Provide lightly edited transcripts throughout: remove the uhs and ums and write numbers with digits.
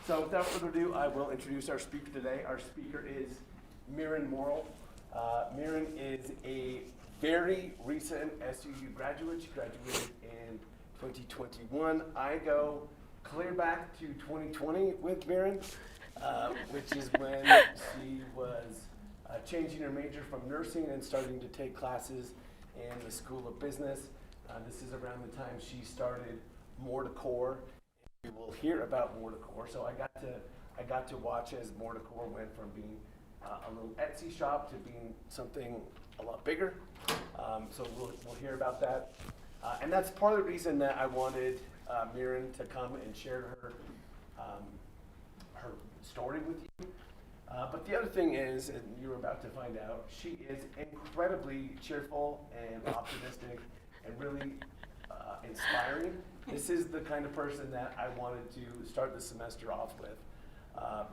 So without further ado, I will introduce our speaker today. Our speaker is Mirryn Morrill. Mirryn is a very recent SUU graduate. She graduated in 2021. I go clear back to 2020 with Mirryn, which is when she was changing her major from nursing and starting to take classes in the School of Business. This is around the time she started Morr Decor. We will hear about Morr Decor. So I got to watch as Morr Decor went from being a little Etsy shop to being something a lot bigger. So we'll hear about that. And that's part of the reason that I wanted Mirryn to come and share her story with you. But the other thing is, and you're about to find out, she is incredibly cheerful and optimistic and really inspiring. This is the kind of person that I wanted to start the semester off with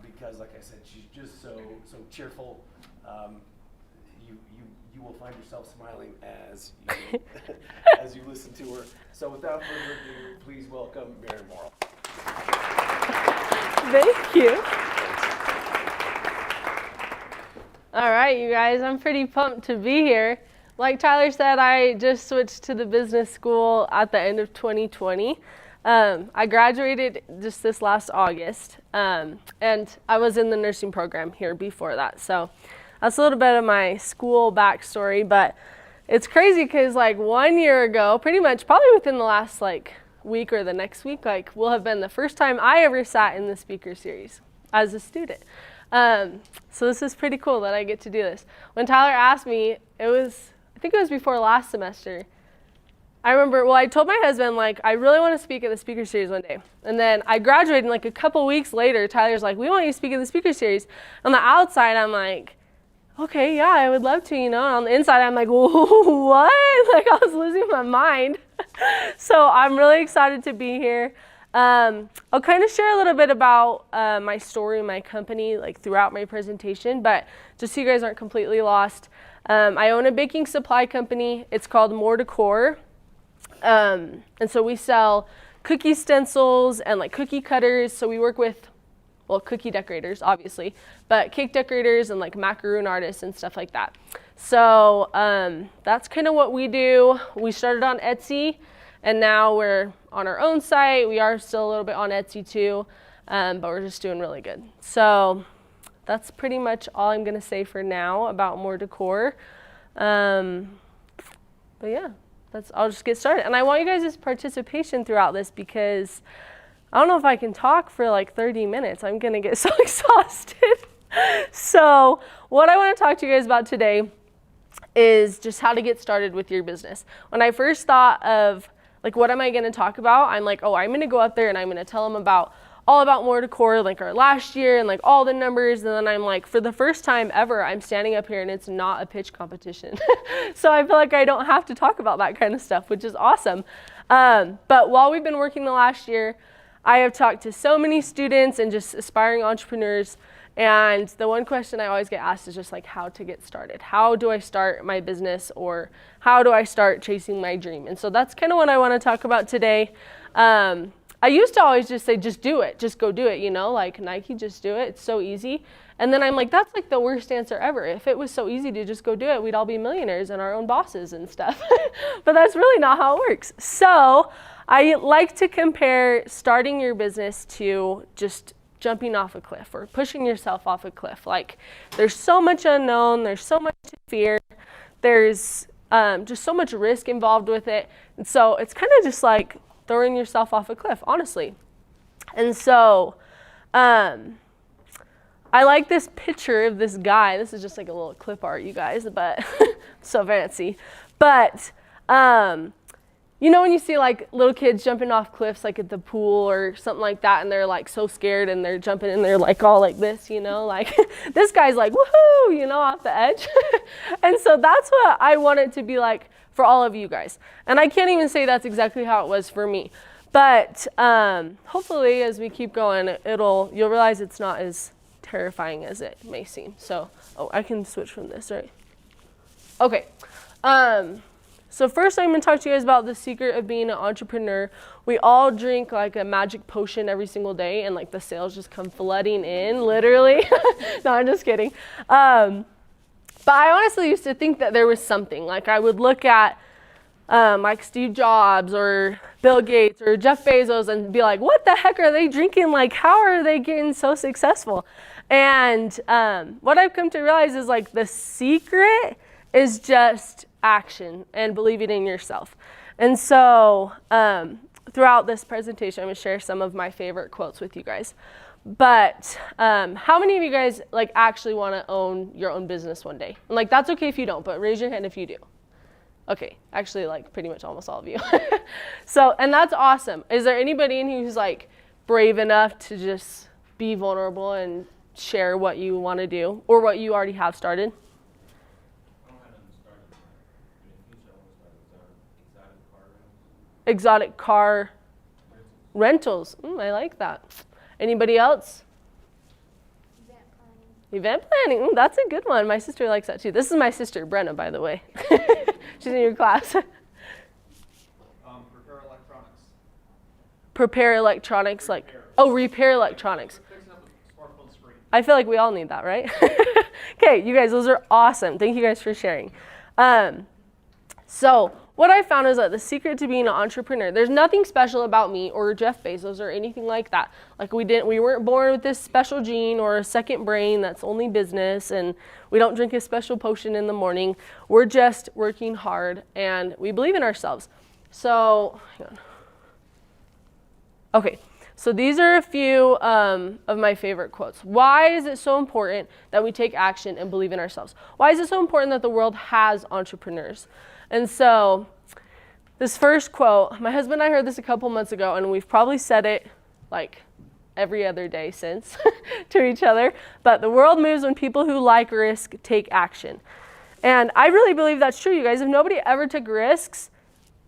because, like I said, she's just so cheerful. You will find yourself smiling as you as you listen to her. So, without further ado, please welcome Mirryn Morrill. Thank you. All right, you guys, I'm pretty pumped to be here. Like Tyler said, I just switched to the business school at the end of 2020. I graduated just this last August, and I was in the nursing program here before that. So that's a little bit of my school backstory, but it's crazy because like 1 year ago, pretty much probably within the last like week or the next week, like will have been the first time I ever sat in the speaker series as a student. So this is pretty cool that I get to do this. When Tyler asked me, I think it was before last semester. I remember, I told my husband, like, I really want to speak at the speaker series one day. And then I graduated, and like a couple weeks later, Tyler's like, we want you to speak at the speaker series. On the outside, I'm like, okay, yeah, I would love to, you know. And on the inside, I'm like, what? Like, I was losing my mind. So I'm really excited to be here. I'll kind of share a little bit about my story, my company, like throughout my presentation, but just so you guys aren't completely lost, I own a baking supply company. It's called Morr Decor. And so we sell cookie stencils and like cookie cutters. So we work with, cookie decorators, obviously, but cake decorators and like macaroon artists and stuff like that. So that's kind of what we do. We started on Etsy, and now we're on our own site. We are still a little bit on Etsy too, but we're just doing really good. So that's pretty much all I'm going to say for now about Morr Decor. But yeah, I'll just get started. And I want you guys' participation throughout this because I don't know if I can talk for like 30 minutes. I'm going to get so exhausted. So what I want to talk to you guys about today is just how to get started with your business. When I first thought of like, what am I going to talk about? I'm like, I'm going to go out there and I'm going to tell them all about Morr Decor, like our last year and like all the numbers. And then I'm like, for the first time ever, I'm standing up here and it's not a pitch competition. So I feel like I don't have to talk about that kind of stuff, which is awesome. But while we've been working the last year, I have talked to so many students and just aspiring entrepreneurs. And the one question I always get asked is just like how to get started. How do I start my business, or how do I start chasing my dream? And so that's kind of what I want to talk about today. I used to always just say, just do it, just go do it, you know, like Nike, just do it. It's so easy. And then I'm like, that's like the worst answer ever. If it was so easy to just go do it, we'd all be millionaires and our own bosses and stuff. But that's really not how it works. So I like to compare starting your business to just jumping off a cliff or pushing yourself off a cliff. Like there's so much unknown, there's so much to fear, there's just so much risk involved with it. And so it's kind of just like throwing yourself off a cliff, honestly. And so I like this picture of this guy. This is just like a little clip art, you guys, but so fancy. But you know when you see like little kids jumping off cliffs like at the pool or something like that, and they're like so scared and they're jumping and they're like all like this, you know, like this guy's like woohoo, you know, off the edge. And so that's what I want it to be like for all of you guys. And I can't even say that's exactly how it was for me. But hopefully as we keep going, you'll realize it's not as terrifying as it may seem. So, I can switch from this, right? Okay. So first I'm going to talk to you guys about the secret of being an entrepreneur. We all drink like a magic potion every single day and like the sales just come flooding in, literally. No, I'm just kidding. But I honestly used to think that there was something. Like I would look at like Steve Jobs or Bill Gates or Jeff Bezos and be like, what the heck are they drinking? Like, how are they getting so successful? And what I've come to realize is like the secret is just action and believing in yourself. And so throughout this presentation, I'm going to share some of my favorite quotes with you guys. But how many of you guys like actually want to own your own business one day? And like that's okay if you don't, but raise your hand if you do. Okay, actually like pretty much almost all of you. So, and that's awesome. Is there anybody in here who's like brave enough to just be vulnerable and share what you want to do or what you already have started? Exotic car rentals. I like that. Anybody else? Event planning. That's a good one. My sister likes that too. This is my sister, Brenna, by the way. She's in your class. Repair electronics. Prepare electronics, like, oh, repair electronics. Fixing up a smartphone screen. I feel like we all need that, right? Okay, you guys, those are awesome. Thank you guys for sharing. So what I found is that the secret to being an entrepreneur, there's nothing special about me or Jeff Bezos or anything like that. Like we weren't born with this special gene or a second brain that's only business, and we don't drink a special potion in the morning. We're just working hard and we believe in ourselves. So, hang on. Okay, so these are a few of my favorite quotes. Why is it so important that we take action and believe in ourselves? Why is it so important that the world has entrepreneurs? And so this first quote, my husband and I heard this a couple months ago, and we've probably said it like every other day since to each other, but the world moves when people who like risk take action. And I really believe that's true, you guys. If nobody ever took risks,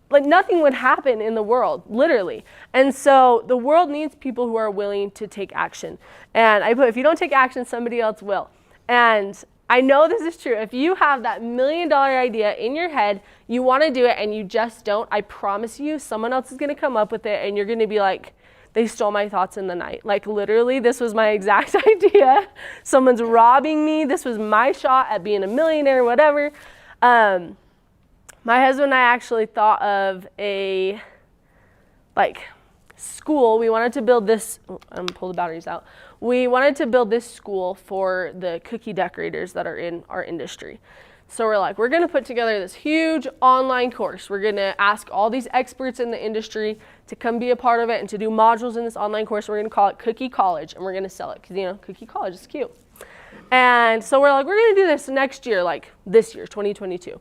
like nothing would happen in the world, literally. And so the world needs people who are willing to take action. And I put, if you don't take action, somebody else will. And I know this is true. If you have that $1 million idea in your head, you want to do it and you just don't, I promise you, someone else is going to come up with it and you're going to be like, they stole my thoughts in the night. Like literally, this was my exact idea. Someone's robbing me. This was my shot at being a millionaire, whatever. My husband and I actually thought of a school. We wanted to build this, I'm gonna pull the batteries out. We wanted to build this school for the cookie decorators that are in our industry. So we're like, we're gonna put together this huge online course. We're gonna ask all these experts in the industry to come be a part of it and to do modules in this online course. We're gonna call it Cookie College, and we're gonna sell it because, you know, Cookie College is cute. And so we're like, we're gonna do this next year, like this year, 2022.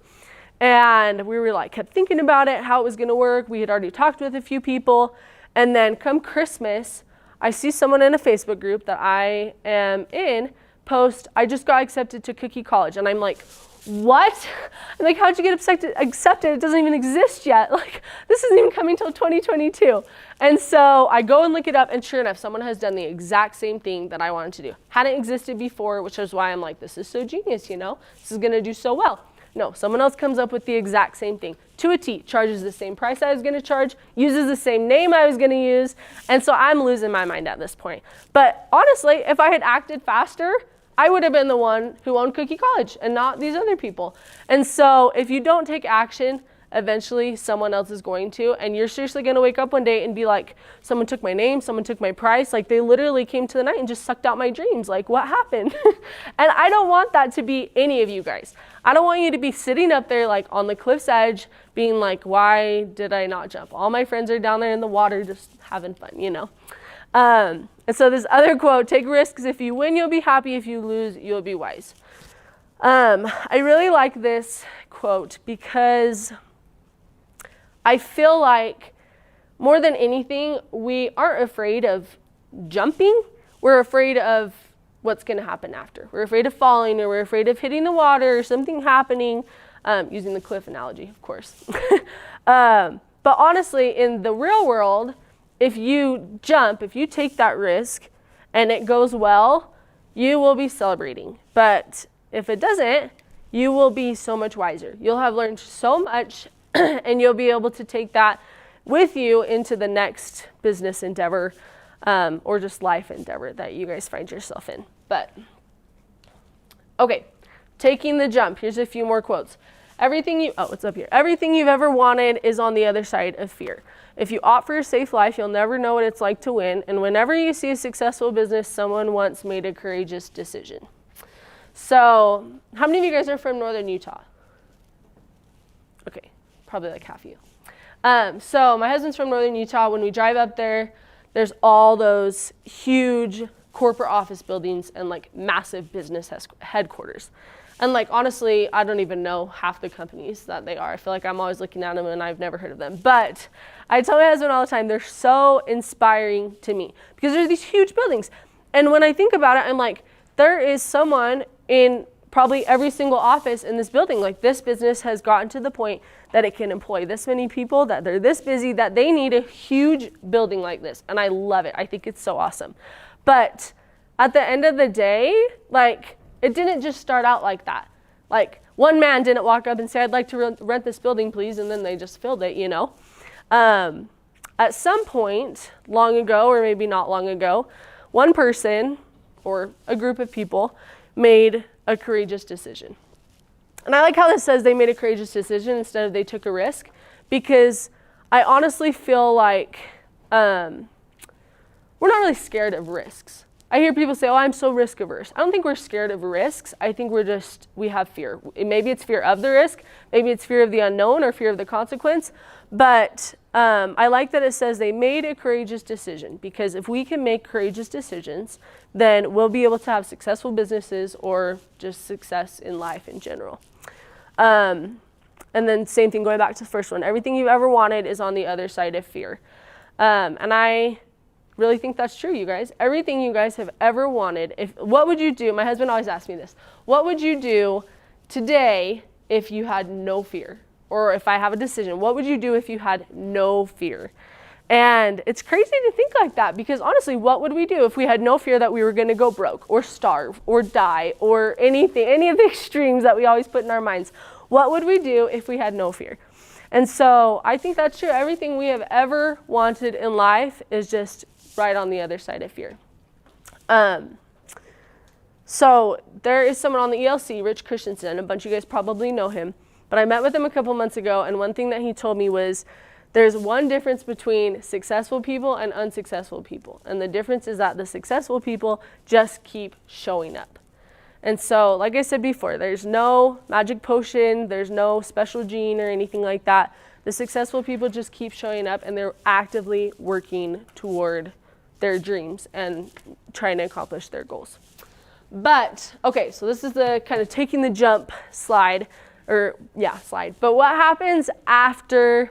And we were like, kept thinking about it, how it was gonna work. We had already talked with a few people. And then come Christmas, I see someone in a Facebook group that I am in post, I just got accepted to Cookie College. And I'm like, what? I'm like, how'd you get accepted? It doesn't even exist yet. Like, this isn't even coming till 2022. And so I go and look it up, and sure enough, someone has done the exact same thing that I wanted to do. Hadn't existed before, which is why I'm like, this is so genius, you know? This is gonna do so well. No, someone else comes up with the exact same thing. To a T, charges the same price I was gonna charge, uses the same name I was gonna use, and so I'm losing my mind at this point. But honestly, if I had acted faster, I would have been the one who owned Cookie College and not these other people. And so if you don't take action, eventually someone else is going to, and you're seriously gonna wake up one day and be like, someone took my name, someone took my price, like they literally came to the night and just sucked out my dreams, like what happened? And I don't want that to be any of you guys. I don't want you to be sitting up there like on the cliff's edge being like, why did I not jump? All my friends are down there in the water just having fun, you know? And so this other quote, take risks. If you win, you'll be happy. If you lose, you'll be wise. I really like this quote because I feel like more than anything, we aren't afraid of jumping. We're afraid of what's going to happen after. We're afraid of falling, or we're afraid of hitting the water or something happening, using the cliff analogy, of course. But honestly, in the real world, if you jump, if you take that risk and it goes well, you will be celebrating. But if it doesn't, you will be so much wiser. You'll have learned so much and you'll be able to take that with you into the next business endeavor or just life endeavor that you guys find yourself in. But, okay, taking the jump. Here's a few more quotes. It's up here. Everything you've ever wanted is on the other side of fear. If you opt for a safe life, you'll never know what it's like to win. And whenever you see a successful business, someone once made a courageous decision. So, how many of you guys are from northern Utah? Okay, probably like half of you. So my husband's from northern Utah. When we drive up there, there's all those huge corporate office buildings and like massive business headquarters. And like, honestly, I don't even know half the companies that they are. I feel like I'm always looking at them and I've never heard of them. But I tell my husband all the time, they're so inspiring to me because there's these huge buildings. And when I think about it, I'm like, there is someone in probably every single office in this building. Like, this business has gotten to the point that it can employ this many people, that they're this busy, that they need a huge building like this. And I love it. I think it's so awesome. But at the end of the day, like, it didn't just start out like that. Like, one man didn't walk up and say, I'd like to rent this building, please, and then they just filled it, you know. At some point, long ago, or maybe not long ago, one person or a group of people made a courageous decision. And I like how this says they made a courageous decision instead of they took a risk, because I honestly feel like we're not really scared of risks. I hear people say, oh, I'm so risk averse. I don't think we're scared of risks. I think we have fear. Maybe it's fear of the risk. Maybe it's fear of the unknown or fear of the consequence. But I like that it says they made a courageous decision, because if we can make courageous decisions, then we'll be able to have successful businesses or just success in life in general. And then same thing, going back to the first one, everything you've ever wanted is on the other side of fear. And I really think that's true, you guys. Everything you guys have ever wanted, what would you do? My husband always asks me this. What would you do today if you had no fear? Or if I have a decision, what would you do if you had no fear? And it's crazy to think like that, because honestly, what would we do if we had no fear that we were going to go broke or starve or die or anything, any of the extremes that we always put in our minds? What would we do if we had no fear? And so I think that's true. Everything we have ever wanted in life is just right on the other side of fear. So there is someone on the ELC, Rich Christensen. A bunch of you guys probably know him. But I met with him a couple months ago, and one thing that he told me was there's one difference between successful people and unsuccessful people. And the difference is that the successful people just keep showing up. And so, like I said before, there's no magic potion, there's no special gene or anything like that. The successful people just keep showing up, and they're actively working toward their dreams and trying to accomplish their goals. But, okay, so this is the kind of taking the jump slide. But what happens after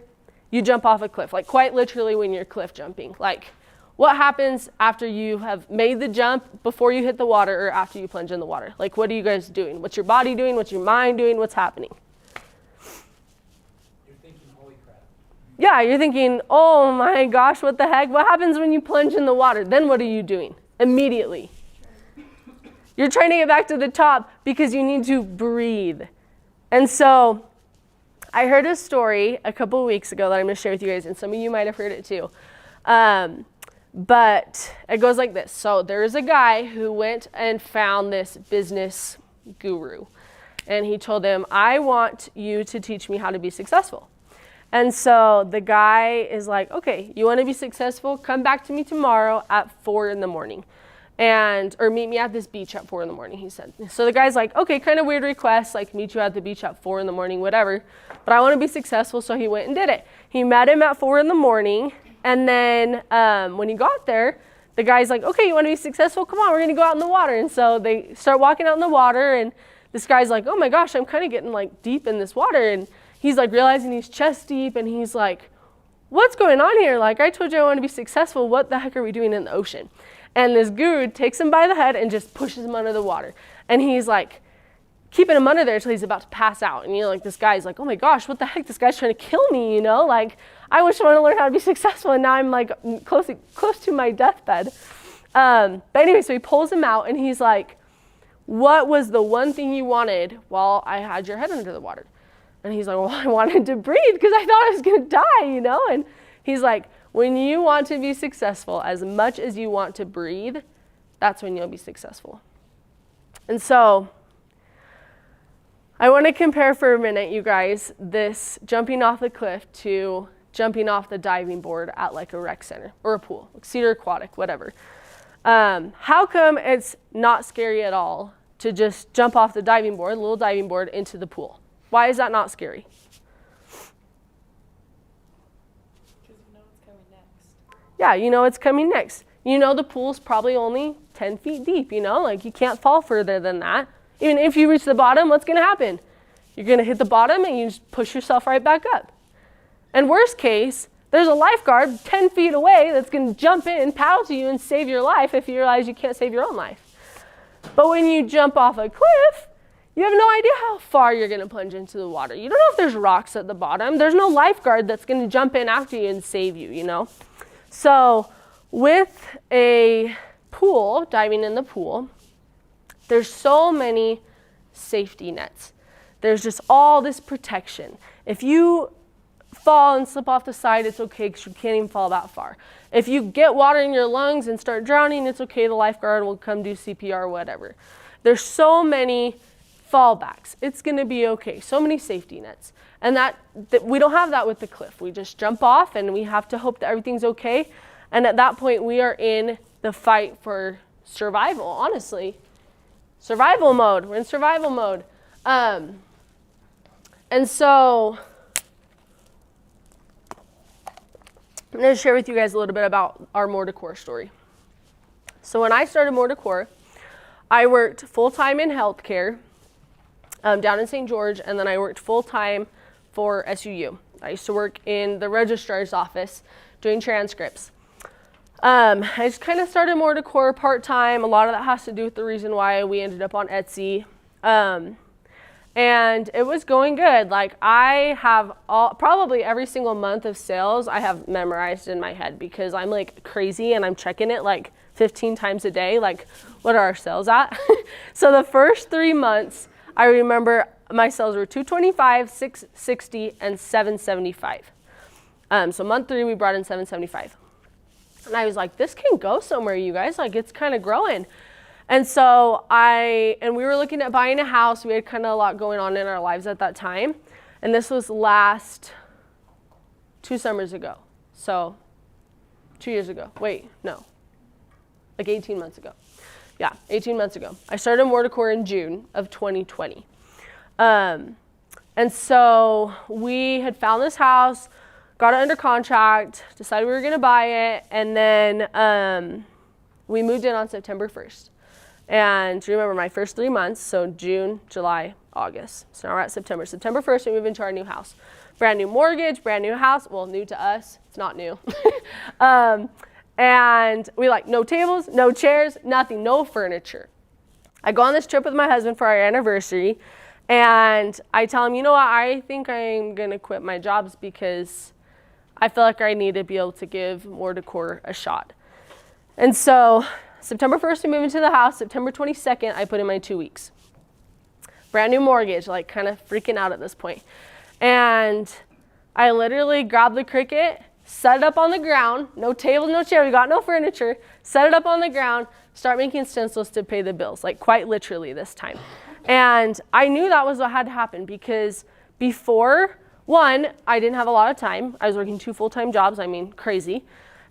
you jump off a cliff? Like, quite literally when you're cliff jumping. Like, what happens after you have made the jump, before you hit the water, or after you plunge in the water? Like, what are you guys doing? What's your body doing? What's your mind doing? What's happening? You're thinking, holy crap. Yeah, you're thinking, oh my gosh, what the heck? What happens when you plunge in the water? Then what are you doing? Immediately. You're trying to get back to the top because you need to breathe. And so I heard a story a couple of weeks ago that I'm going to share with you guys, and some of you might have heard it too. But it goes like this. So there is a guy who went and found this business guru. And he told him, I want you to teach me how to be successful. And so the guy is like, okay, you want to be successful? Come back to me tomorrow at 4 in the morning. Or meet me at this beach at 4 in the morning, he said. So the guy's like, okay, kind of weird request, like meet you at the beach at 4 in the morning, whatever. But I want to be successful, so he went and did it. He met him at 4 in the morning, and then when he got there, the guy's like, okay, you want to be successful? Come on, we're going to go out in the water. And so they start walking out in the water, and this guy's like, oh my gosh, I'm kind of getting like deep in this water. And he's like realizing he's chest deep, and he's like, what's going on here? Like, I told you I want to be successful. What the heck are we doing in the ocean? And this guru takes him by the head and just pushes him under the water. And he's like keeping him under there until he's about to pass out. And like this guy's like, oh my gosh, what the heck? This guy's trying to kill me, Like, I wish I wanted to learn how to be successful, and now I'm like close to my deathbed. But anyway, so he pulls him out, and he's like, what was the one thing you wanted while I had your head under the water? And he's like, well, I wanted to breathe because I thought I was going to die, you know? And he's like, when you want to be successful as much as you want to breathe, that's when you'll be successful. And so I want to compare for a minute, you guys, this jumping off the cliff to jumping off the diving board at like a rec center or a pool, like Cedar Aquatic, whatever. How come it's not scary at all to just jump off the diving board, little diving board, into the pool? Why is that not scary? Because you know what's coming next. Yeah, you know it's coming next. You know the pool's probably only 10 feet deep, you know? Like you can't fall further than that. Even if you reach the bottom, what's going to happen? You're going to hit the bottom and you just push yourself right back up. And worst case, there's a lifeguard 10 feet away that's going to jump in, paddle to you, and save your life if you realize you can't save your own life. But when you jump off a cliff, you have no idea how far you're going to plunge into the water. You don't know if there's rocks at the bottom. There's no lifeguard that's going to jump in after you and save you, you know? So with a pool, diving in the pool, there's so many safety nets. There's just all this protection. If you fall and slip off the side, it's okay because you can't even fall that far. If you get water in your lungs and start drowning, it's okay. The lifeguard will come do CPR or whatever. There's so many fallbacks. It's going to be okay. So many safety nets. And that we don't have that with the cliff. We just jump off and we have to hope that everything's okay. And at that point, we are in the fight for survival, honestly. Survival mode. We're in survival mode. And so I'm going to share with you guys a little bit about our Morr Decor story. So when I started Morr Decor, I worked full-time in healthcare down in St. George, and then I worked full-time for SUU. I used to work in the registrar's office doing transcripts. I just kind of started Morr Decor part-time. A lot of that has to do with the reason why we ended up on Etsy. And it was going good. Like I have probably every single month of sales I have memorized in my head because I'm like crazy and I'm checking it like 15 times a day. Like what are our sales at? So the first 3 months, I remember my sales were $225, $660, and $775. So month 3, we brought in $775. And I was like, this can go somewhere, you guys. Like it's kind of growing. And so we were looking at buying a house. We had kind of a lot going on in our lives at that time. And this was last 2 summers ago. So 2 years ago. Wait, no. Like 18 months ago. Yeah, 18 months ago. I started Morr Decor in June of 2020. And so we had found this house, got it under contract, decided we were going to buy it, and then we moved in on September 1st. And remember my first 3 months, so June, July, August. So now we're at September. September 1st, we move into our new house. Brand new mortgage, brand new house. Well, new to us. It's not new. And we like no tables, no chairs, nothing, no furniture. I go on this trip with my husband for our anniversary, and I tell him, you know what, I think I'm going to quit my jobs because I feel like I need to be able to give Morr Decor a shot. And so September 1st, we move into the house. September 22nd, I put in my 2 weeks. Brand new mortgage, like kind of freaking out at this point. And I literally grabbed the Cricut, set it up on the ground, no table, no chair, we got no furniture, set it up on the ground, start making stencils to pay the bills, like quite literally this time. And I knew that was what had to happen because before, 1, I didn't have a lot of time. I was working 2 full-time jobs, I mean, crazy.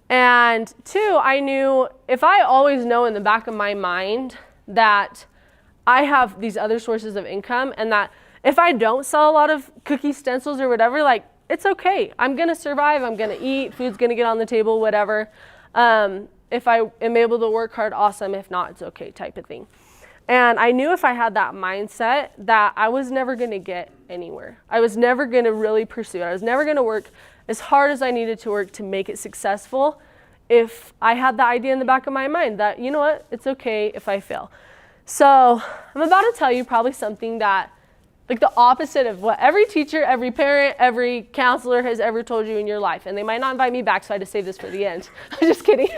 And 2, I knew if I always know in the back of my mind that I have these other sources of income and that if I don't sell a lot of cookie stencils or whatever, like it's okay. I'm going to survive. I'm going to eat. Food's going to get on the table, whatever. If I am able to work hard, awesome. If not, it's okay type of thing. And I knew if I had that mindset that I was never going to get anywhere. I was never going to really pursue it. I was never going to work as hard as I needed to work to make it successful if I had the idea in the back of my mind that, you know what, it's okay if I fail. So I'm about to tell you probably something that, like the opposite of what every teacher, every parent, every counselor has ever told you in your life. And they might not invite me back, so I had to save this for the end. I'm just kidding.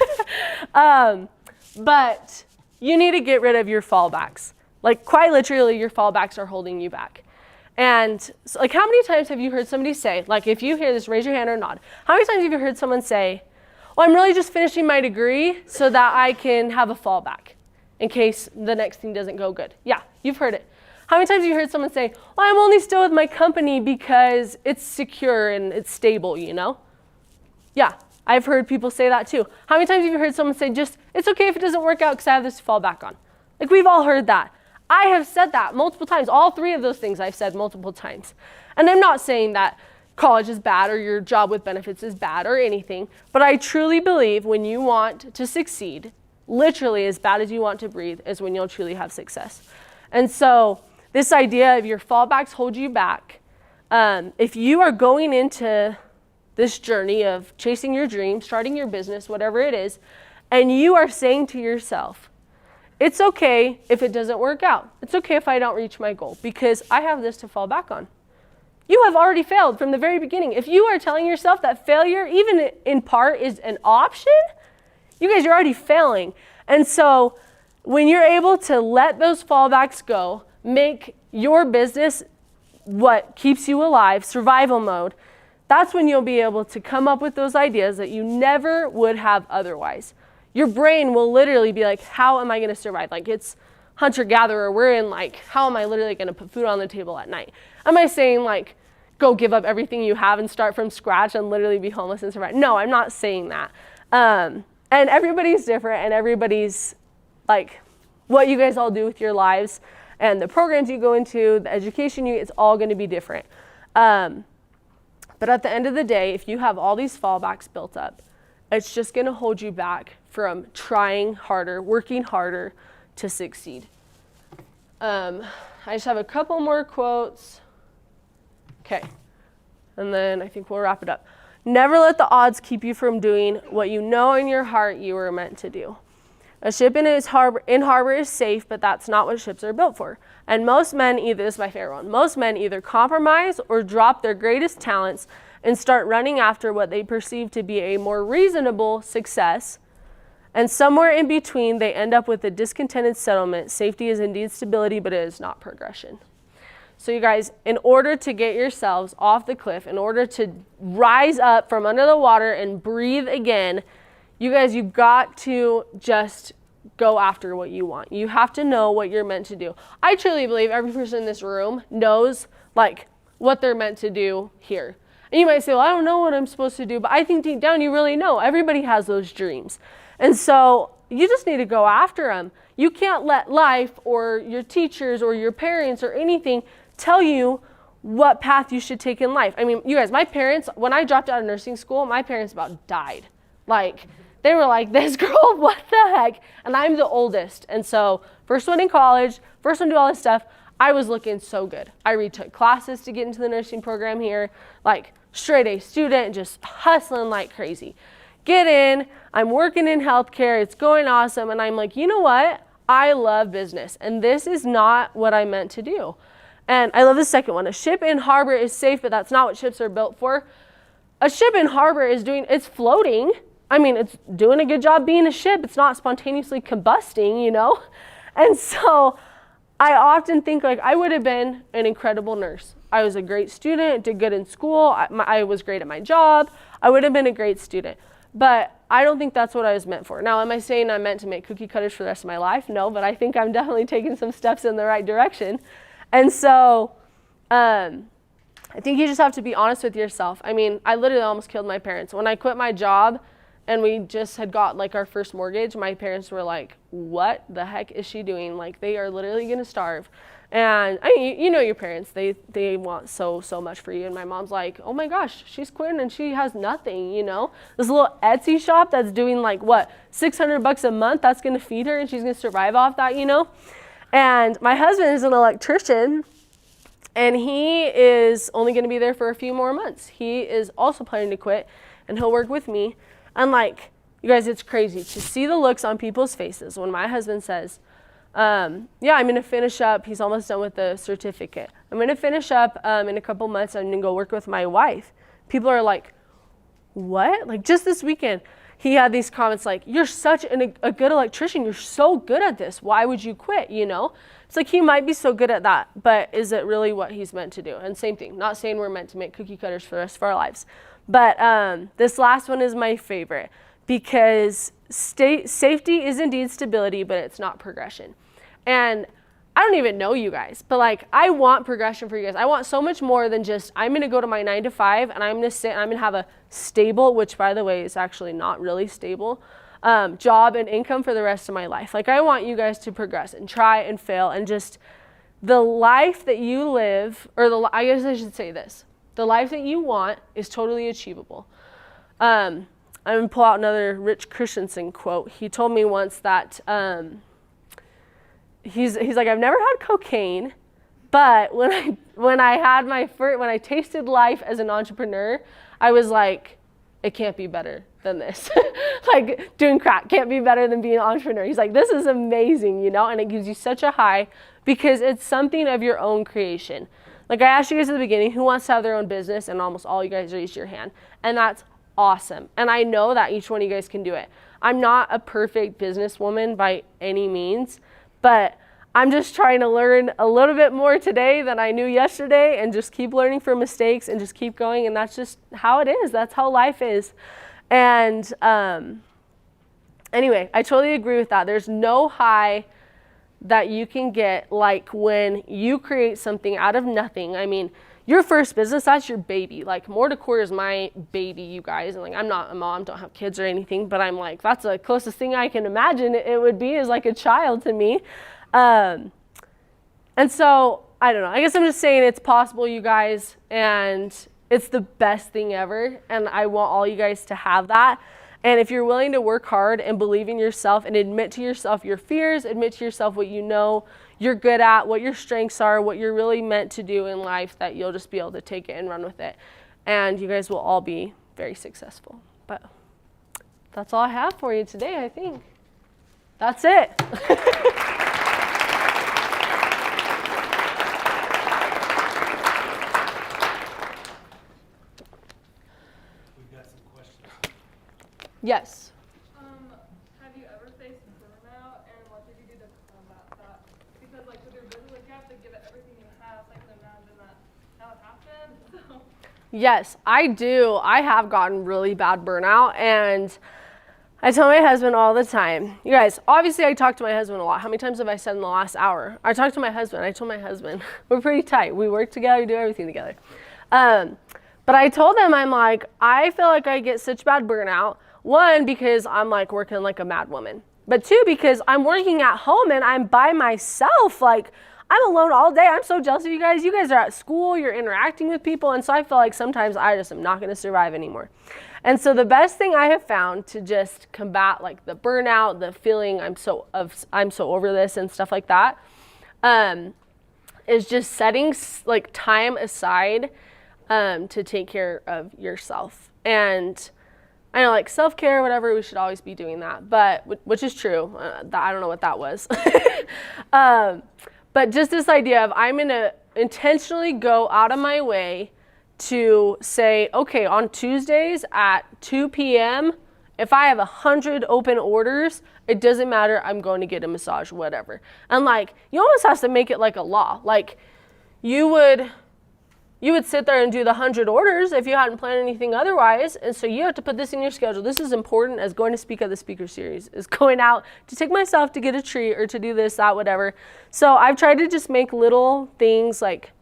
But you need to get rid of your fallbacks. Like quite literally, your fallbacks are holding you back. And so, like, how many times have you heard somebody say, like, if you hear this, raise your hand or nod. How many times have you heard someone say, well, I'm really just finishing my degree so that I can have a fallback in case the next thing doesn't go good? Yeah, you've heard it. How many times have you heard someone say, well, I'm only still with my company because it's secure and it's stable, you know? Yeah, I've heard people say that too. How many times have you heard someone say, just, it's okay if it doesn't work out because I have this to fall back on? Like, we've all heard that. I have said that multiple times. All three of those things I've said multiple times. And I'm not saying that college is bad or your job with benefits is bad or anything, but I truly believe when you want to succeed, literally as bad as you want to breathe is when you'll truly have success. And so this idea of your fallbacks hold you back. If you are going into this journey of chasing your dream, starting your business, whatever it is, and you are saying to yourself, it's okay if it doesn't work out. It's okay if I don't reach my goal because I have this to fall back on. You have already failed from the very beginning. If you are telling yourself that failure, even in part, is an option, you guys are already failing. And so when you're able to let those fallbacks go, make your business what keeps you alive, survival mode, that's when you'll be able to come up with those ideas that you never would have otherwise. Your brain will literally be like, how am I going to survive? Like, it's hunter-gatherer. We're in, like, how am I literally going to put food on the table at night? Am I saying, like, go give up everything you have and start from scratch and literally be homeless and survive? No, I'm not saying that. And everybody's different, and everybody's, like, what you guys all do with your lives and the programs you go into, the education you get, it's all going to be different. But at the end of the day, if you have all these fallbacks built up, it's just going to hold you back from trying harder, working harder to succeed. I just have a couple more quotes. Okay. And then I think we'll wrap it up. Never let the odds keep you from doing what you know in your heart you were meant to do. A ship in harbor is safe, but that's not what ships are built for. And most men this is my favorite one, most men either compromise or drop their greatest talents and start running after what they perceive to be a more reasonable success. And somewhere in between, they end up with a discontented settlement. Safety is indeed stability, but it is not progression. So you guys, in order to get yourselves off the cliff, in order to rise up from under the water and breathe again, you guys, you've got to just go after what you want. You have to know what you're meant to do. I truly believe every person in this room knows, like, what they're meant to do here. And you might say, well, I don't know what I'm supposed to do, but I think deep down you really know. Everybody has those dreams. And so you just need to go after them. You can't let life or your teachers or your parents or anything tell you what path you should take in life. I mean, you guys, my parents, when I dropped out of nursing school, my parents about died. Like, they were like, this girl, what the heck? And I'm the oldest. And so first one in college, first one to do all this stuff, I was looking so good. I retook classes to get into the nursing program here, like straight A student, just hustling like crazy. Get in, I'm working in healthcare, it's going awesome, and I'm like, you know what? I love business, and this is not what I meant to do. And I love the second one. A ship in harbor is safe, but that's not what ships are built for. A ship in harbor it's floating. I mean, it's doing a good job being a ship. It's not spontaneously combusting, you know? And so I often think, like, I would have been an incredible nurse. I was a great student, did good in school. I was great at my job. I would have been a great student. But I don't think that's what I was meant for. Now, am I saying I'm meant to make cookie cutters for the rest of my life? No, but I think I'm definitely taking some steps in the right direction. And so I think you just have to be honest with yourself. I mean, I literally almost killed my parents. When I quit my job and we just had got, like, our first mortgage, my parents were like, what the heck is she doing? Like, they are literally going to starve. And I mean, you know your parents, they want so much for you. And my mom's like, oh my gosh, she's quitting and she has nothing, you know? This little Etsy shop that's doing, like, what, $600 a month, that's going to feed her and she's going to survive off that, you know? And my husband is an electrician and he is only going to be there for a few more months. He is also planning to quit and he'll work with me. And, like, you guys, it's crazy to see the looks on people's faces when my husband says, yeah, I'm going to finish up. He's almost done with the certificate. I'm going to finish up in a couple months. I'm going to go work with my wife. People are like, what? Like, just this weekend, he had these comments like, you're such a good electrician. You're so good at this. Why would you quit, you know? It's like he might be so good at that, but is it really what he's meant to do? And same thing, not saying we're meant to make cookie cutters for the rest of our lives. But this last one is my favorite because safety is indeed stability, but it's not progression. And I don't even know you guys, but like I want progression for you guys. I want so much more than just I'm going to go to my 9 to 5 and I'm going to sit and I'm going to have a stable, which by the way is actually not really stable, job and income for the rest of my life. Like I want you guys to progress and try and fail and just the life that you live, or I guess I should say this, the life that you want is totally achievable. I'm going to pull out another Rich Christensen quote. He told me once that he's like, I've never had cocaine, but when I tasted life as an entrepreneur, I was like, it can't be better than this. Like doing crack can't be better than being an entrepreneur. He's like, this is amazing, you know, and it gives you such a high because it's something of your own creation. Like I asked you guys at the beginning, who wants to have their own business? And almost all you guys raised your hand. And that's awesome. And I know that each one of you guys can do it. I'm not a perfect businesswoman by any means, but I'm just trying to learn a little bit more today than I knew yesterday and just keep learning from mistakes and just keep going. And that's just how it is. That's how life is. And anyway, I totally agree with that. There's no high that you can get like when you create something out of nothing. I mean, your first business, that's your baby. Like Morr Decor is my baby, you guys. And like, I'm not a mom, don't have kids or anything, but I'm like, that's the closest thing I can imagine it would be is like a child to me. And so, I don't know, I guess I'm just saying it's possible, you guys, and it's the best thing ever, and I want all you guys to have that. And if you're willing to work hard and believe in yourself and admit to yourself your fears, admit to yourself what you know you're good at, what your strengths are, what you're really meant to do in life, that you'll just be able to take it and run with it. And you guys will all be very successful. But that's all I have for you today, I think. That's it. Yes. Have you ever faced burnout, and what did you do to combat that? Because like with your business, like you have to give it everything you have. So I can imagine that would happen. So. Yes, I do. I have gotten really bad burnout, and I tell my husband all the time. You guys, obviously I talk to my husband a lot. How many times have I said in the last hour? I talk to my husband. I told my husband, we're pretty tight. We work together, we do everything together. But I told him, I'm like, I feel like I get such bad burnout. One, because I'm like working like a mad woman. But two, because I'm working at home and I'm by myself. Like I'm alone all day. I'm so jealous of you guys. You guys are at school, you're interacting with people. And so I feel like sometimes I just am not going to survive anymore. And so the best thing I have found to just combat like the burnout, the feeling I'm so over this and stuff like that, is just setting like time aside to take care of yourself. And I know, like self-care or whatever, we should always be doing that, but which is true. I don't know what that was. But just this idea of I'm going to intentionally go out of my way to say, okay, on Tuesdays at 2 p.m., if I have 100 open orders, it doesn't matter. I'm going to get a massage, whatever. And like, you almost have to make it like a law. Like you would sit there and do the 100 orders if you hadn't planned anything otherwise. And so you have to put this in your schedule. This is important as going to speak at the speaker series, is going out to take myself to get a treat or to do this, that, whatever. So I've tried to just make little things like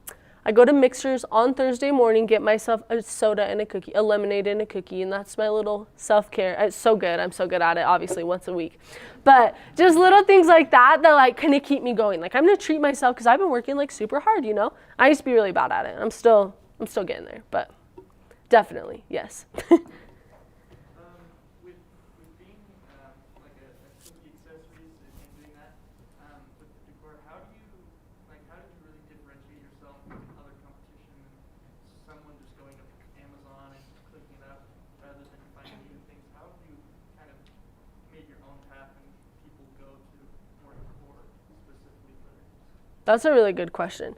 I go to Mixers on Thursday morning, get myself a soda and a cookie, a lemonade and a cookie, and that's my little self-care. It's so good. I'm so good at it, obviously, once a week. But just little things like that like kind of keep me going. Like I'm going to treat myself because I've been working like super hard, you know? I used to be really bad at it. I'm still getting there, but definitely, yes. With being like a cookie accessories and doing that with the decor, how do you really differentiate yourself from other competition? Someone just going to Amazon and clicking it up rather than finding new things. How have you kind of made your own path and people go to Morr Decor specifically for this? That's a really good question.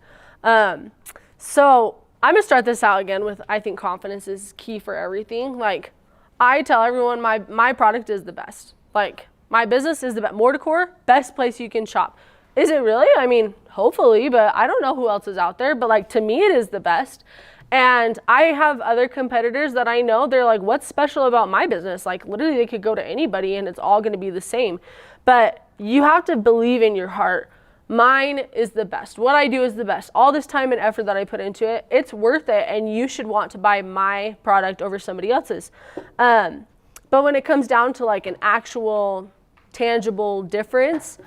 So I'm going to start this out again with, I think confidence is key for everything. Like, I tell everyone my product is the best. Like, my business is the best. Morr Decor, best place you can shop. Is it really? I mean, hopefully, but I don't know who else is out there. But like, to me, it is the best. And I have other competitors that I know, they're like, what's special about my business? Like, literally, they could go to anybody and it's all going to be the same. But you have to believe in your heart. Mine is the best. What I do is the best. All this time and effort that I put into it, it's worth it. And you should want to buy my product over somebody else's. But when it comes down to like an actual tangible difference,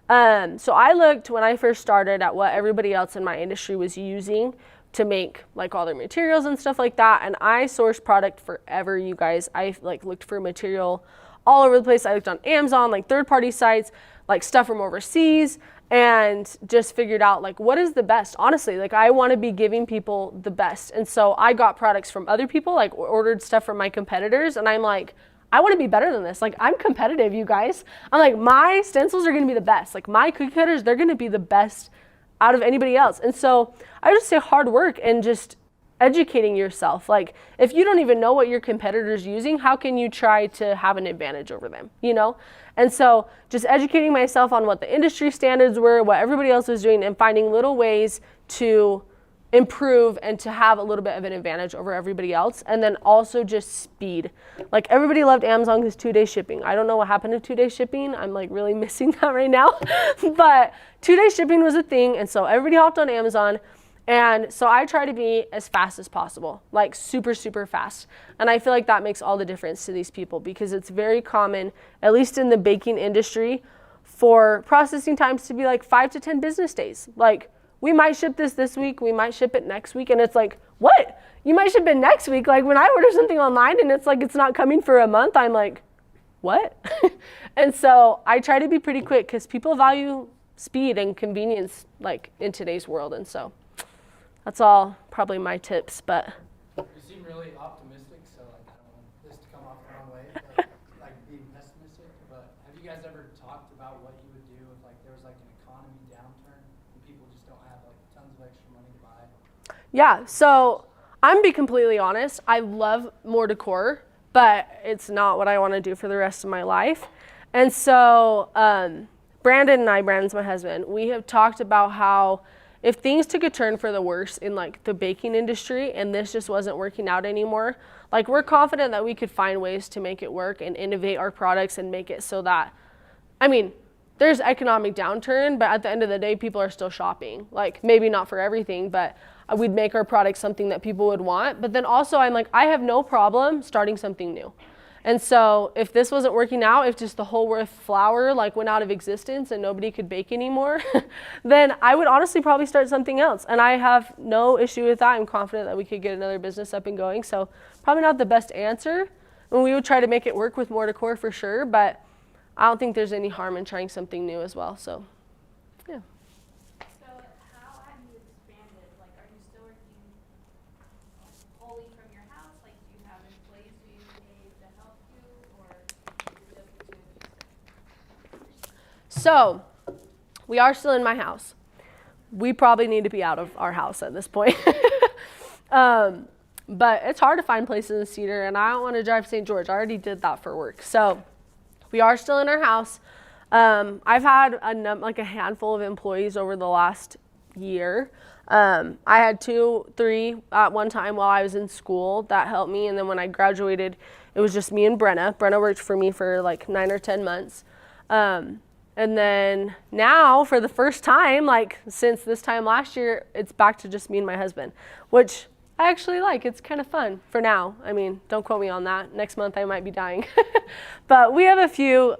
so I looked when I first started at what everybody else in my industry was using to make like all their materials and stuff like that. And I sourced product forever, you guys. I like looked for material all over the place. I looked on Amazon, like third-party sites, like stuff from overseas, and just figured out like what is the best. Honestly, like I want to be giving people the best. And so I got products from other people, like ordered stuff from my competitors, and I'm like, I want to be better than this. Like, I'm competitive, you guys. I'm like, my stencils are going to be the best. Like, my cookie cutters, they're going to be the best out of anybody else. And so I would just say hard work and just educating yourself. Like, if you don't even know what your competitor's using, how can you try to have an advantage over them, you know? And so just educating myself on what the industry standards were, what everybody else was doing, and finding little ways to improve and to have a little bit of an advantage over everybody else. And then also just speed. Like, everybody loved Amazon because 2-day shipping. I don't know what happened to 2-day shipping. I'm like really missing that right now. But 2-day shipping was a thing. And so everybody hopped on Amazon. And so I try to be as fast as possible, like super, super fast. And I feel like that makes all the difference to these people, because it's very common, at least in the baking industry, for processing times to be like 5 to 10 business days. Like, we might ship this week, we might ship it next week. And it's like, what? You might ship it next week? Like, when I order something online and it's like it's not coming for a month, I'm like, what? And so I try to be pretty quick because people value speed and convenience, like, in today's world. And so that's all probably my tips. But you seem really optimistic, so like, I don't want this to come off the wrong way, but like being pessimistic. But have you guys ever talked about what you would do if like there was like an economy downturn and people just don't have like tons of extra money to buy? yeah, so I'm gonna be completely honest. I love Morr Decor, but it's not what I want to do for the rest of my life. And so Brandon and I, Brandon's my husband, we have talked about how if things took a turn for the worse in like the baking industry and this just wasn't working out anymore, like, we're confident that we could find ways to make it work and innovate our products and make it so that, I mean, there's economic downturn, but at the end of the day, people are still shopping. Like, maybe not for everything, but we'd make our product something that people would want. But then also I'm like, I have no problem starting something new. And so if this wasn't working out, if just the whole Worth flour like went out of existence and nobody could bake anymore, then I would honestly probably start something else. And I have no issue with that. I'm confident that we could get another business up and going. So probably not the best answer. And we would try to make it work with Morr Decor for sure, but I don't think there's any harm in trying something new as well. So yeah. So how have you expanded? Like, are you still working wholly from your house? Like, do you have employees who you pay to help you, or is it just the two of you? So we are still in my house. We probably need to be out of our house at this point. But it's hard to find places in Cedar, and I don't want to drive to St. George. I already did that for work. So we are still in our house. I've had a handful of employees over the last year. I had 2, 3 at one time while I was in school that helped me. And then when I graduated, it was just me and Brenna. Brenna worked for me for like 9 or 10 months. And then now, for the first time, like since this time last year, it's back to just me and my husband, which I actually like. It's kind of fun for now. I mean, don't quote me on that. Next month I might be dying. But we have a few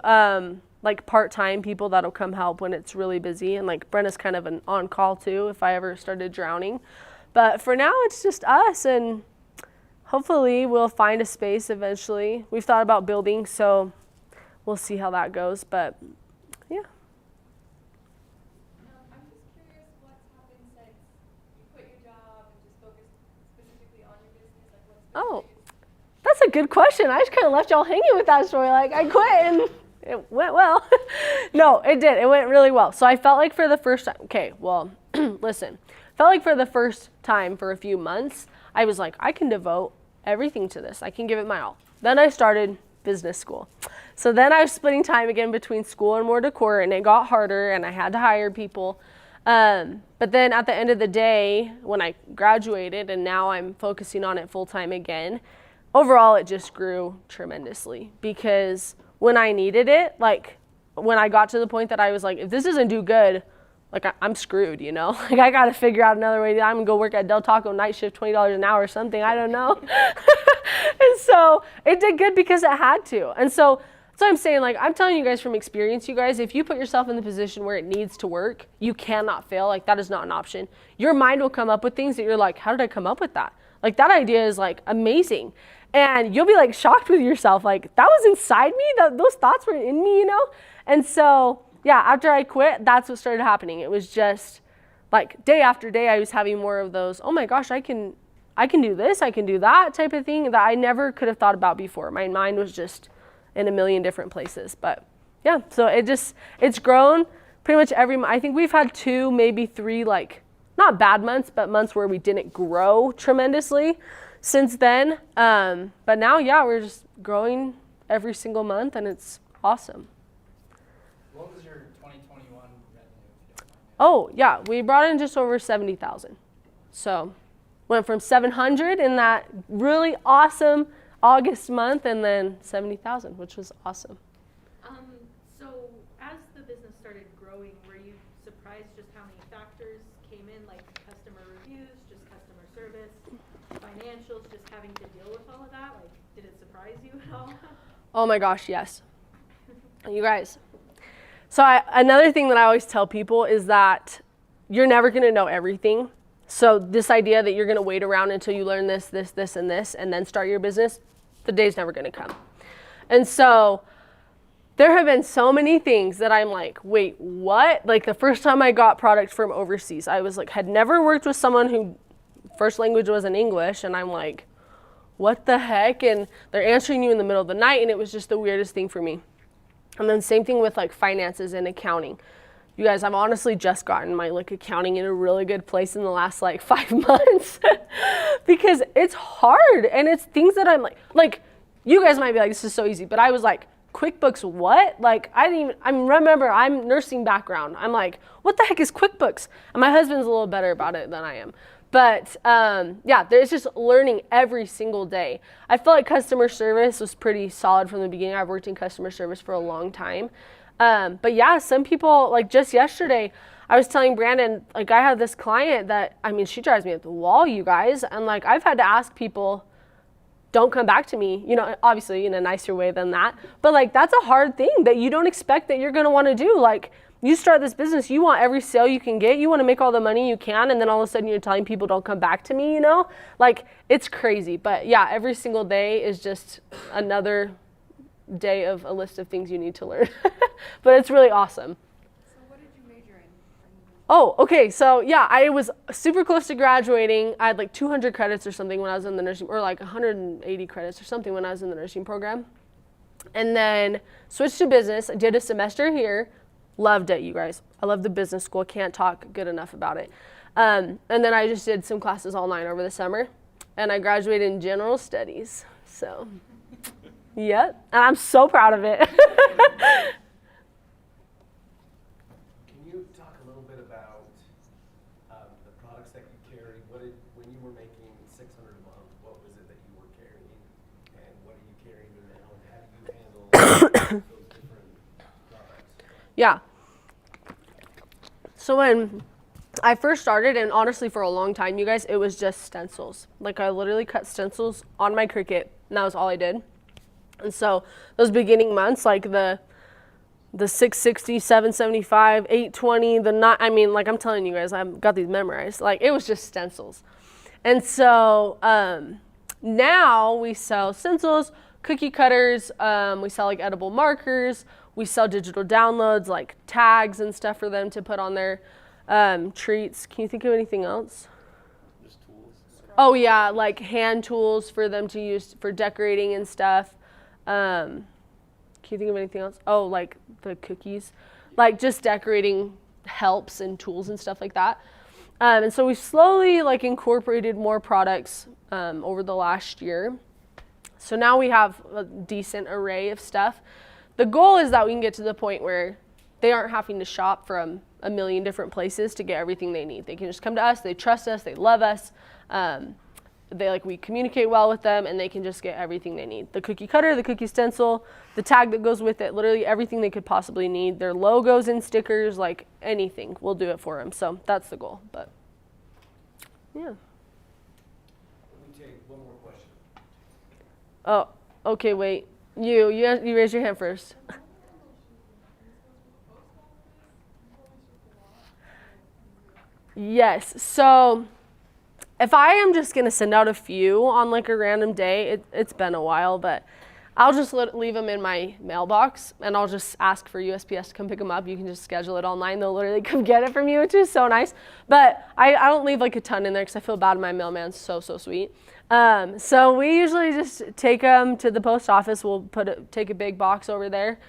like part-time people that'll come help when it's really busy. And like Brenna's kind of an on-call too if I ever started drowning. But for now, it's just us, and hopefully we'll find a space eventually. We've thought about building, so we'll see how that goes. But yeah. I'm just curious what's happened since you quit your job and just focused specifically on your business. Like, what's been Oh, the biggest- that's a good question. I just kind of left y'all hanging with that story. Like, I quit and it went well. No, it did. It went really well. So I felt like for the first time, okay, well, listen, felt like for the first time for a few months, I was like, I can devote everything to this. I can give it my all. Then I started business school. So then I was splitting time again between school and Morr Decor, and it got harder, and I had to hire people. But then at the end of the day, when I graduated and now I'm focusing on it full time again, overall it just grew tremendously, because when I needed it, like when I got to the point that I was like, if this doesn't do good, like I'm screwed, you know? Like I got to figure out another way. I'm gonna go work at Del Taco night shift, $20 an hour or something, I don't know. And so it did good because it had to. And so I'm saying, like, I'm telling you guys from experience, you guys, if you put yourself in the position where it needs to work, you cannot fail. Like, that is not an option. Your mind will come up with things that you're like, how did I come up with that? Like, that idea is, like, amazing. And you'll be, like, shocked with yourself. Like, that was inside me? Those thoughts were in me, you know? And so, yeah, after I quit, that's what started happening. It was just, like, day after day, I was having more of those, oh, my gosh, I can do this, I can do that type of thing that I never could have thought about before. My mind was just in a million different places. But yeah, so it's grown pretty much every month. I think we've had 2, maybe 3, like, not bad months, but months where we didn't grow tremendously since then. But now, yeah, we're just growing every single month, and it's awesome. What was your 2021 revenue, if you don't mind? Oh, yeah, we brought in just over 70,000. So went from 700 in that really awesome August month, and then 70,000, which was awesome. So as the business started growing, were you surprised just how many factors came in, like customer reviews, just customer service, financials, just having to deal with all of that? Like, did it surprise you at all? Oh my gosh, yes. You guys. So another thing that I always tell people is that you're never going to know everything. So this idea that you're going to wait around until you learn this, and this, and then start your business, the day's never going to come. And so there have been so many things that I'm like, wait, what? Like the first time I got products from overseas, I was like, had never worked with someone who first language wasn't English, and I'm like, what the heck? And they're answering you in the middle of the night, and it was just the weirdest thing for me. And then same thing with like finances and accounting. You guys, I've honestly just gotten my like accounting in a really good place in the last like 5 months because it's hard, and it's things that I'm like you guys might be like, this is so easy, but I was like, QuickBooks what? Like I remember I'm nursing background. I'm like, what the heck is QuickBooks? And my husband's a little better about it than I am. But yeah, there's just learning every single day. I feel like customer service was pretty solid from the beginning. I've worked in customer service for a long time. But yeah, some people, like just yesterday, I was telling Brandon, like I have this client that, I mean, she drives me up the wall, you guys. And like, I've had to ask people, don't come back to me, you know, obviously in a nicer way than that. But like, that's a hard thing that you don't expect that you're going to want to do. Like you start this business, you want every sale you can get, you want to make all the money you can. And then all of a sudden you're telling people don't come back to me, you know, like it's crazy. But yeah, every single day is just another day of a list of things you need to learn. But it's really awesome. So what did you major in? Oh, okay. So yeah, I was super close to graduating. I had like 200 credits or something when I was in the nursing, or like 180 credits or something when I was in the nursing program. And then switched to business. I did a semester here. Loved it, you guys. I love the business school. Can't talk good enough about it. And then I just did some classes online over the summer. And I graduated in general studies. So, yep. And I'm so proud of it. Can you talk a little bit about the products that you carry? When you were making $600 a month, what was it that you were carrying? And what are you carrying now? And how do you handle those different products? Yeah. So when I first started, and honestly for a long time, you guys, it was just stencils. Like I literally cut stencils on my Cricut, and that was all I did. And so those beginning months, like the 660, 775, 820, I mean, like I'm telling you guys, I've got these memorized. Like it was just stencils. And so now we sell stencils, cookie cutters, we sell like edible markers, we sell digital downloads, like tags and stuff for them to put on their treats. Can you think of anything else? Just tools. Oh yeah, like hand tools for them to use for decorating and stuff. Can you think of anything else? Oh, like the cookies, like just decorating helps and tools and stuff like that. And so we slowly like incorporated more products over the last year. So now we have a decent array of stuff. The goal is that we can get to the point where they aren't having to shop from a million different places to get everything they need. They can just come to us, they trust us, they love us, we communicate well with them, and they can just get everything they need. The cookie cutter, the cookie stencil, the tag that goes with it, literally everything they could possibly need. Their logos and stickers, like anything, we'll do it for them. So that's the goal, but yeah. Let me take one more question. Oh, okay, wait. You raise your hand first. Yes, so if I am just going to send out a few on like a random day, it's been a while, but I'll just leave them in my mailbox, and I'll just ask for USPS to come pick them up. You can just schedule it online. They'll literally come get it from you, which is so nice. But I don't leave like a ton in there because I feel bad. My mailman's so sweet. So we usually just take them to the post office. We'll take a big box over there.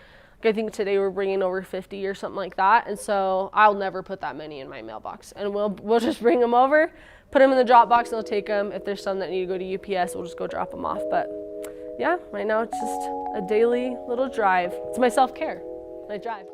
I think today we're bringing over 50 or something like that. And so I'll never put that many in my mailbox. And we'll just bring them over, put them in the drop box, and they'll take them. If there's some that need to go to UPS, we'll just go drop them off. But yeah, right now it's just a daily little drive. It's my self-care. I drive.